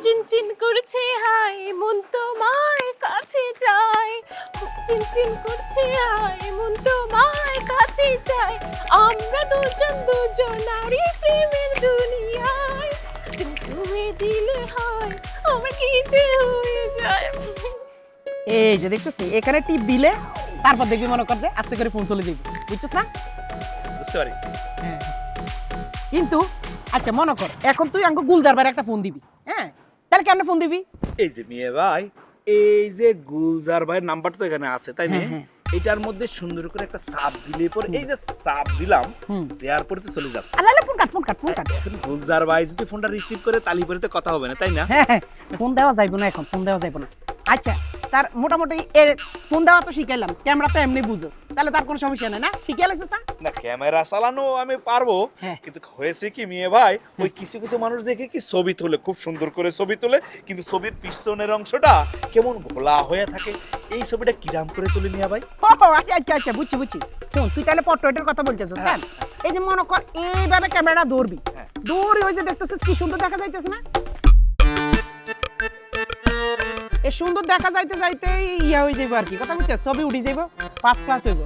চিনচিন করছে হাই মন তোমার কাছে যায়, বুক চিনচিন করছে হাই মন তোমার কাছে যায়, আমরা দুজন দুজনারই প্রেমের দুনিয়ায়, ছুঁয়ে দিলে হয় আমার কি যে হয়ে যায়। এই যে দেখছিস এখানে টিপ দিলে তারপর দেখবি মনে কর যে আস্তে করে ফোন চলে যাবে, বুঝছিস না? বুঝতে পারিস? হ্যাঁ কিন্তু আচ্ছা মনে কর এখন তুই আমাকে গুলদারবার একটা ফোন দিবি, হ্যাঁ তাহলে কেন ফোন দিবি? এই যে মিয়া ভাই, এই যে গুলজার ভাইয়ের নাম্বারটা তো এখানে আছে তাই না? হ্যাঁ, হ্যাঁ। এটার মধ্যে সুন্দর করে একটা চাপ দিলে পরে, এই যে চাপ দিলাম দেওয়ার পরে তো চলে যাচ্ছে। আল্লাহ phone cut phone cut phone cut. এখন গুলজার ভাই যদি ফোনটা রিসিভ করে তালি পরে তো কথা হবে না তাই না? হ্যাঁ হ্যাঁ ফোন দেওয়া যাইব না, এখন ফোন দেওয়া যাইব না। আচ্ছা তার মোটামুটি ফোন দেওয়া তো শিখাইলাম, ক্যামেরা তো এমনি বুঝো, তাহলে তার কোনো সমস্যা নেই না? শিখিয়ে লাইছিস না? না ক্যামেরা চালানো আমি পারবো, হ্যাঁ। কিন্তু হয়েছে কি মিয়া ভাই, ওই কিছু কিছু মানুষ দেখে কি ছবি তোলে, খুব সুন্দর করে ছবি তোলে, কিন্তু ছবির পিছনের অংশটা কেমন ঘোলা হয়ে থাকে। এই ছবিটা কিরাম করে তুলে মিয়া ভাই? ও আচ্ছা আচ্ছা আচ্ছা বুঝছি বুঝছি। শোন তুই তাহলে পোর্ট্রেটের কথা বলতেছিস তাই? এই যে মনে কর এইভাবে ক্যামেরাটা ধরবি, হ্যাঁ। দূরে ওই যে দেখতেছিস কি সুন্দর দেখা যাইতেছে না? এই সুন্দর দেখা যাইতে যাইতে ইয়া হয়ে যাইব আর কি, কথা বুঝছিস? ছবি উঠে যাইব, ফার্স্ট ক্লাস হইব।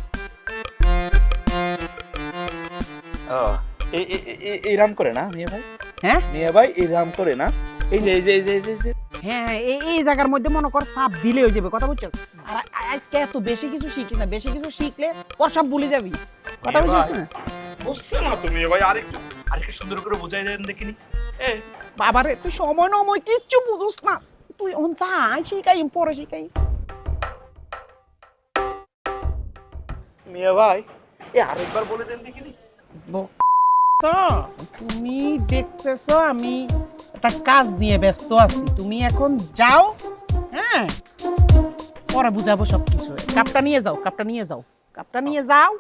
এইরাম করে না মিয়া ভাই? হ্যাঁ মিয়া ভাই এইরাম করে না? এই যে এই যে এই যে এই যে- এই যে হ্যাঁ এই জায়গার মধ্যে মনে কর সাপ দিলে হয়ে যাবে, কথা বুঝছিস? আর আজকে এত বেশি কিছু শিখিস না, বেশি কিছু শিখলে পর সব ভুলে যাবি, কথা বুঝছিস না? বুঝছে না তুমি ভাই? আরেকটু সুন্দর করে বুঝাই দেন দেখিনি। বাবারে তুই সময় নময় কিচ্ছু বুঝোস না, তুই অন্তাই শিখাই পরে শিখাই। মিয়া ভাই আরেকবার বলে দেন দেখিনি। তো তুমি দেখতেছো আমি একটা কাজ নিয়ে ব্যস্ত আছি, তুমি এখন যাও, হ্যাঁ পরে বুঝাবো সবকিছু। কাপটা নিয়ে যাও, কাপটা নিয়ে যাও, কাপটা নিয়ে যাও।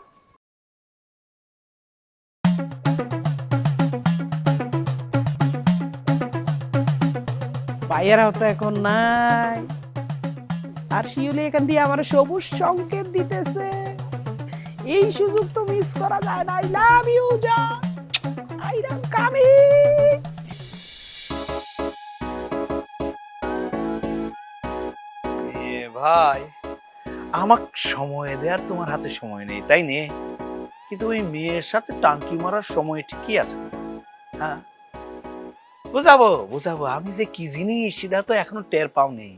ভাইয়েরাও তো এখন নাই, আর শিউলি এখান দিয়ে আমার সবুজ সংকেত দিতেছে, এই সুযোগ তো মিস করা যায় না। আই লাভ ইউ জান, আই এম কামিং। ভাই আমাক সময় দেওয়ার তোমার হাতে সময় নেই তাই নে, কিন্তু ওই মেয়ের সাথে টাঙ্কি মারার সময় ঠিকই আছে। হ্যাঁ বুঝাবো বুঝাবো, আমি যে কি জিনিস সেটা তো এখনো টের পাও নেই।